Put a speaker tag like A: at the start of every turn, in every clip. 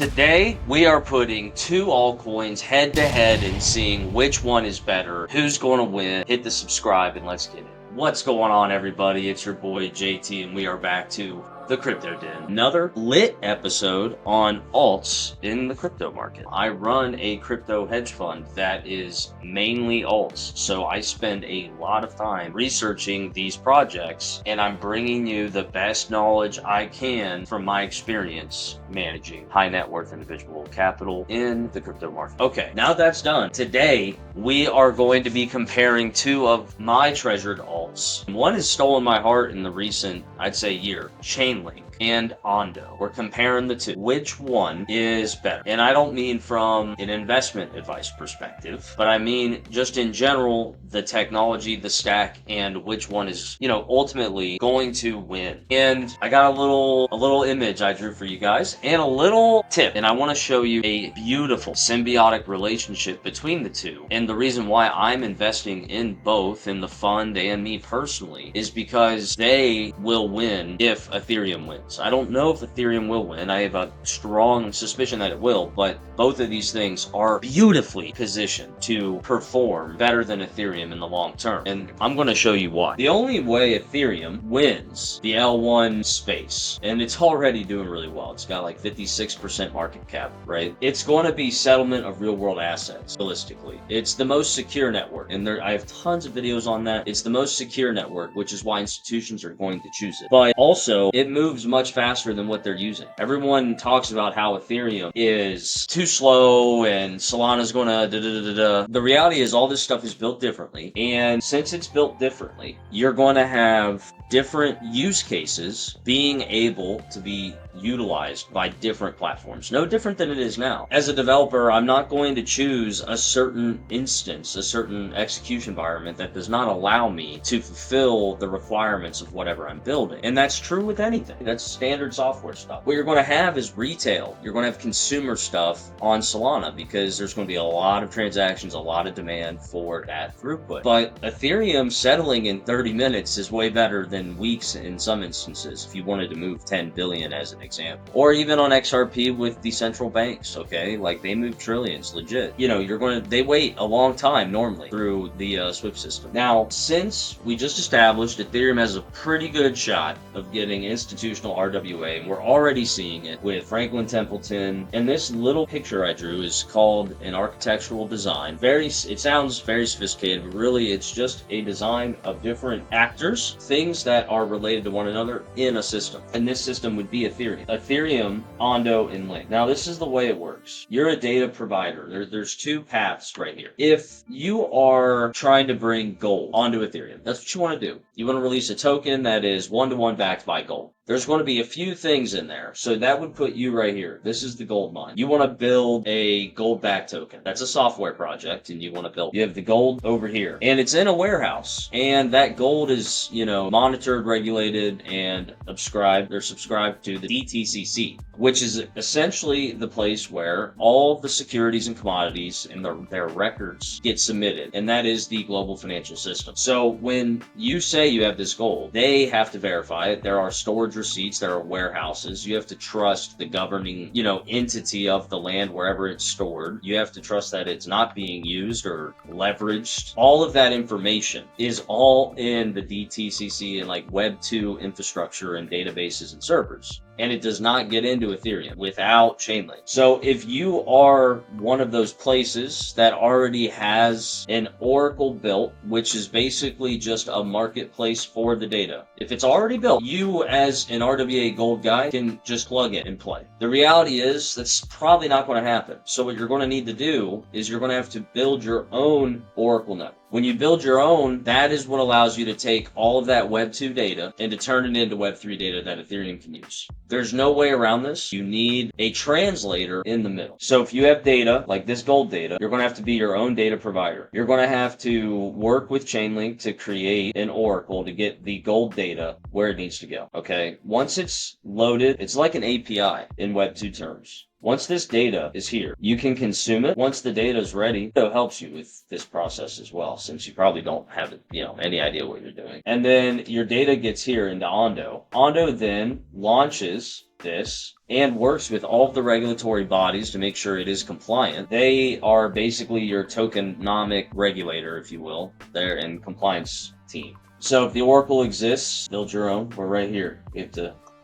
A: Today, we are putting two altcoins head to head and seeing which one is better, who's going to win. Hit the subscribe and let's get it. What's going on, everybody? It's your boy JT, and we are back to the Crypto Den. Another lit episode on alts in the crypto market. I run a crypto hedge fund that is mainly alts, so I spend a lot of time researching these projects, and I'm bringing you the best knowledge I can from my experience managing high net worth individual capital in the crypto market. Okay, now that's done. Today, we are going to be comparing two of my treasured alts. One has stolen my heart in the recent, I'd say, year. Chainlink and Ondo. We're comparing the two. Which one is better? And I don't mean from an investment advice perspective, but I mean just in general, the technology, the stack, and which one is, ultimately going to win. And I got a little image I drew for you guys and a little tip. And I want to show you a beautiful symbiotic relationship between the two. And the reason why I'm investing in both, in the fund and me personally, is because they will win if Ethereum wins. I don't know if Ethereum will win. I have a strong suspicion that it will, but both of these things are beautifully positioned to perform better than Ethereum in the long term. And I'm going to show you why. The only way Ethereum wins the L1 space, and it's already doing really well. It's got like 56% market cap, right? It's going to be settlement of real world assets, realistically. It's the most secure network, and I have tons of videos on that. It's the most secure network, which is why institutions are going to choose it. But also, it moves much faster than what they're using. Everyone talks about how Ethereum is too slow and Solana's gonna da-da-da-da-da. The reality is all this stuff is built differently, and since it's built differently, you're going to have different use cases being able to be utilized by different platforms. No different than it is now. As a developer, I'm not going to choose a certain instance, a certain execution environment that does not allow me to fulfill the requirements of whatever I'm building. And that's true with anything. That's standard software stuff. What you're going to have is retail. You're going to have consumer stuff on Solana because there's going to be a lot of transactions, a lot of demand for that throughput. But Ethereum settling in 30 minutes is way better than weeks in some instances if you wanted to move 10 billion as an example. Or even on XRP with the central banks, okay? Like they move trillions, legit. They wait a long time normally through the SWIFT system. Now, since we just established Ethereum has a pretty good shot of getting institutional RWA, and we're already seeing it with Franklin Templeton, and this little picture I drew is called an architectural design. It sounds very sophisticated, but really it's just a design of different actors, things that are related to one another in a system. And this system would be Ethereum. Ethereum, Ondo, and Link. Now, this is the way it works. You're a data provider. There's two paths right here. If you are trying to bring gold onto Ethereum, that's what you want to do. You want to release a token that is one-to-one backed by gold. There's going to be a few things in there. So that would put you right here. This is the gold mine. You want to build a gold-backed token. That's a software project, and you want to build. You have the gold over here, and it's in a warehouse. And that gold is, monitored, regulated, and subscribed to the DTCC, which is essentially the place where all the securities and commodities and their records get submitted, and that is the global financial system. So when you say you have this gold, they have to verify it. There are storage receipts, there are warehouses. You have to trust the governing, entity of the land wherever it's stored. You have to trust that it's not being used or leveraged. All of that information is all in the DTCC and like Web 2 infrastructure and databases and servers. And it does not get into Ethereum without Chainlink. So if you are one of those places that already has an Oracle built, which is basically just a marketplace for the data, if it's already built, you as an RWA gold guy can just plug it and play. The reality is that's probably not going to happen. So what you're going to need to do is you're going to have to build your own Oracle network. When you build your own, that is what allows you to take all of that Web 2 data and to turn it into Web 3 data that Ethereum can use. There's no way around this. You need a translator in the middle. So if you have data, like this gold data, you're going to have to be your own data provider. You're going to have to work with Chainlink to create an Oracle to get the gold data where it needs to go, okay? Once it's loaded, it's like an API in Web 2 terms. Once this data is here, you can consume it. Once the data is ready, it helps you with this process as well, since you probably don't have any idea what you're doing. And then your data gets here into Ondo. Ondo then launches this and works with all of the regulatory bodies to make sure it is compliant. They are basically your tokenomic regulator, if you will. They're in compliance team. So if the Oracle exists, build your own. We're right here.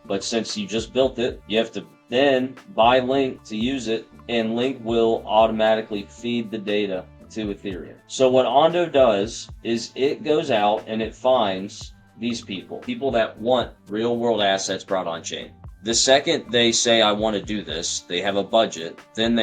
A: But since you just built it, you have to then buy Link to use it, and Link will automatically feed the data to Ethereum. So what Ondo does is it goes out and it finds these people that want real world assets brought on chain. The second they say, I want to do this, they have a budget, then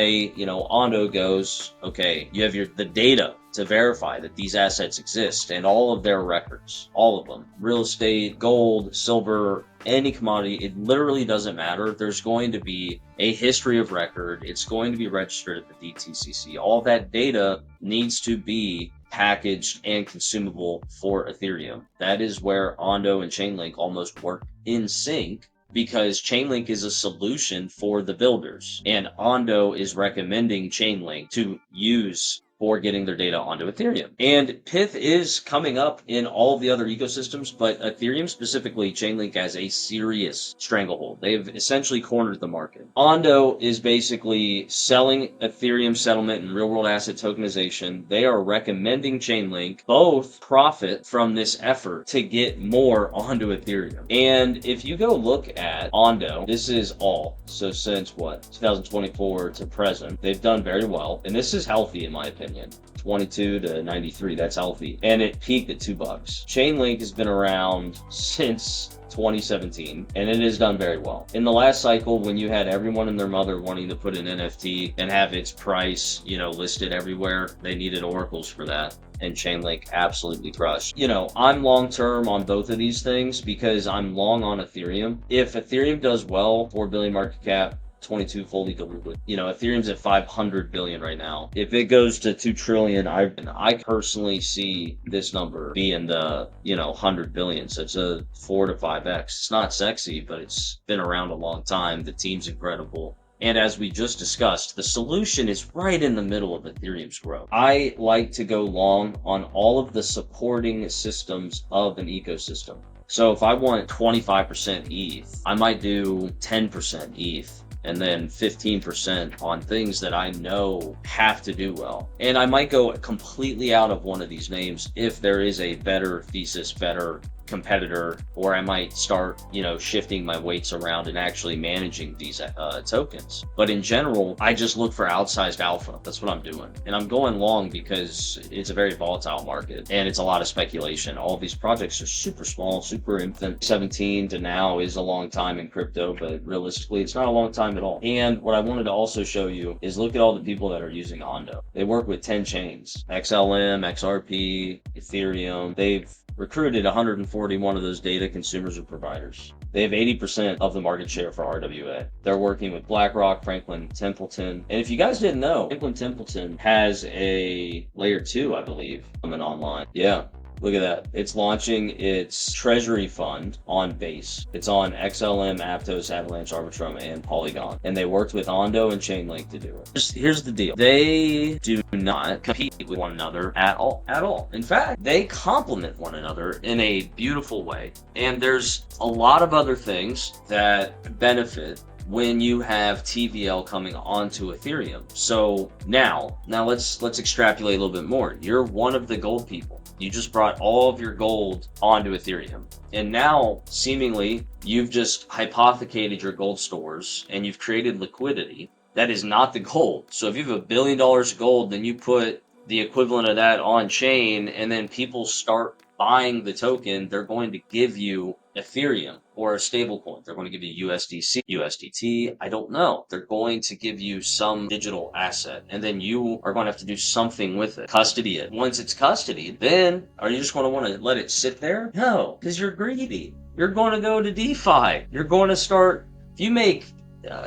A: Ondo goes, okay, you have the data to verify that these assets exist and all of their records, all of them, real estate, gold, silver, any commodity, it literally doesn't matter. There's going to be a history of record. It's going to be registered at the DTCC. All that data needs to be packaged and consumable for Ethereum. That is where Ondo and Chainlink almost work in sync, because Chainlink is a solution for the builders, and Ondo is recommending Chainlink to use for getting their data onto Ethereum. And Pyth is coming up in all the other ecosystems, but Ethereum specifically, Chainlink has a serious stranglehold. They've essentially cornered the market. Ondo is basically selling Ethereum settlement and real-world asset tokenization. They are recommending Chainlink both profit from this effort to get more onto Ethereum. And if you go look at Ondo, this is all. So since 2024 to present, they've done very well. And this is healthy in my opinion. 22 to 93, that's healthy. And it peaked at $2. Chainlink has been around since 2017, and it has done very well. In the last cycle, when you had everyone and their mother wanting to put an NFT and have its price, listed everywhere, they needed oracles for that. And Chainlink absolutely crushed. I'm long-term on both of these things because I'm long on Ethereum. If Ethereum does well, 4 billion market cap, 22 fully diluted. Ethereum's at 500 billion right now. If it goes to 2 trillion, I personally see this number be in the, 100 billion. So it's a 4 to 5x. It's not sexy, but it's been around a long time. The team's incredible. And as we just discussed, the solution is right in the middle of Ethereum's growth. I like to go long on all of the supporting systems of an ecosystem. So if I want 25% ETH, I might do 10% ETH. And then 15% on things that I know have to do well. And I might go completely out of one of these names if there is a better thesis, better competitor, or I might start, shifting my weights around and actually managing these tokens. But in general, I just look for outsized alpha. That's what I'm doing. And I'm going long because it's a very volatile market and it's a lot of speculation. All of these projects are super small, super infant. 17 to now is a long time in crypto, but realistically, it's not a long time at all. And what I wanted to also show you is look at all the people that are using Ondo. They work with 10 chains, XLM, XRP, Ethereum. They've recruited 141 of those data consumers or providers. They have 80% of the market share for RWA. They're working with BlackRock, Franklin Templeton. And if you guys didn't know, Franklin Templeton has a layer 2, I believe, coming online. Yeah. Look at that. It's launching its treasury fund on Base. It's on XLM, Aptos, Avalanche, Arbitrum, and Polygon. And they worked with Ondo and Chainlink to do it. Here's the deal. They do not compete with one another at all. At all. In fact, they complement one another in a beautiful way. And there's a lot of other things that benefit when you have TVL coming onto Ethereum. So now let's extrapolate a little bit more. You're one of the gold people. You just brought all of your gold onto Ethereum. And now, seemingly, you've just hypothecated your gold stores and you've created liquidity. That is not the gold. So if you have $1 billion of gold, then you put the equivalent of that on chain, and then people start buying the token, they're going to give you Ethereum or a stable coin. They're going to give you USDC, USDT. I don't know. They're going to give you some digital asset, and then you are going to have to do something with it. Custody it. Once it's custodied, then are you just going to want to let it sit there? No, because you're greedy. You're going to go to DeFi. You're going to start, if you make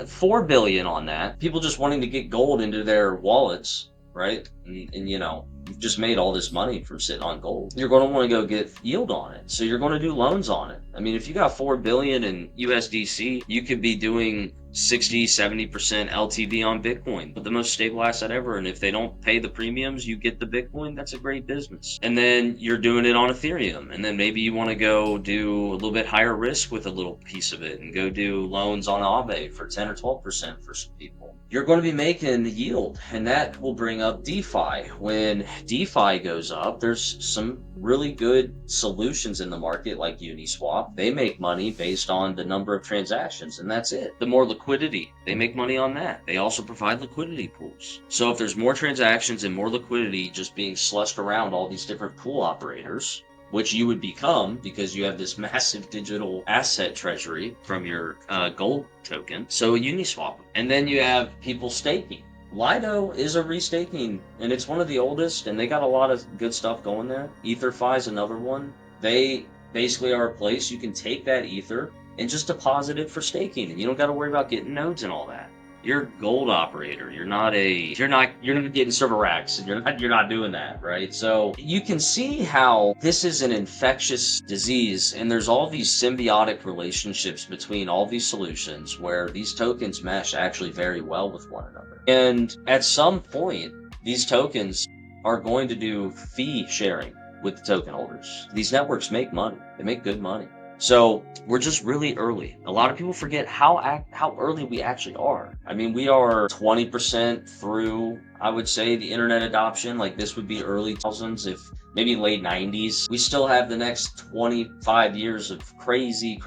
A: 4 billion on that, people just wanting to get gold into their wallets, right? and you know, you've just made all this money from sitting on gold. You're going to want to go get yield on it. So you're going to do loans on it. I mean, if you got 4 billion in USDC, you could be doing 60-70% LTV on Bitcoin, but the most stable asset ever. And if they don't pay the premiums, you get the Bitcoin. That's a great business. And then you're doing it on Ethereum. And then maybe you want to go do a little bit higher risk with a little piece of it and go do loans on Aave for 10 or 12% for some people. You're going to be making the yield, and that will bring up DeFi. When DeFi goes up, there's some really good solutions in the market like Uniswap. They make money based on the number of transactions, and that's it. The more liquidity, they make money on that. They also provide liquidity pools. So if there's more transactions and more liquidity just being slushed around all these different pool operators, which you would become because you have this massive digital asset treasury from your gold token. So Uniswap. And then you have people staking. Lido is a restaking, and it's one of the oldest, and they got a lot of good stuff going there. EtherFi is another one. They basically are a place you can take that Ether and just deposit it for staking, and you don't got to worry about getting nodes and all that. You're a gold operator. You're not getting server racks, and you're not doing that, right? So you can see how this is an infectious disease, and there's all these symbiotic relationships between all these solutions where these tokens mesh actually very well with one another. And at some point, these tokens are going to do fee sharing with the token holders. These networks make money. They make good money. So we're just really early. A lot of people forget how early we actually are. I mean, we are 20% through, I would say, the internet adoption. Like this would be early 2000s, if maybe late 90s. We still have the next 25 years of crazy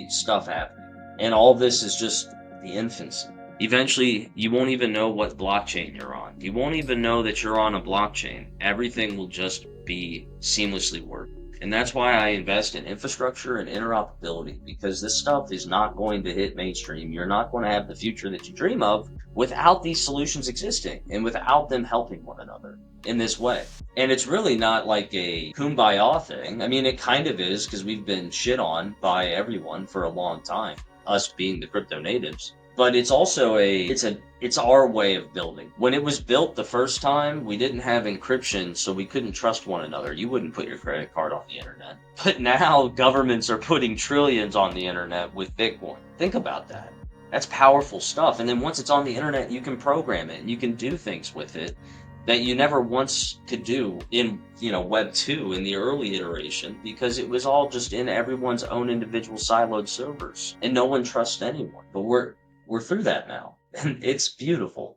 A: stuff happening. And all this is just the infancy. Eventually, you won't even know what blockchain you're on. You won't even know that you're on a blockchain. Everything will just be seamlessly working. And that's why I invest in infrastructure and interoperability, because this stuff is not going to hit mainstream. You're not going to have the future that you dream of without these solutions existing and without them helping one another in this way. And it's really not like a kumbaya thing. I mean, it kind of is, because we've been shit on by everyone for a long time, us being the crypto natives. But it's also it's our way of building. When it was built the first time, we didn't have encryption, so we couldn't trust one another. You wouldn't put your credit card on the internet. But now governments are putting trillions on the internet with Bitcoin. Think about that. That's powerful stuff. And then once it's on the internet, you can program it and you can do things with it that you never once could do in, Web 2 in the early iteration, because it was all just in everyone's own individual siloed servers and no one trusts anyone. But we're through that now, and it's beautiful.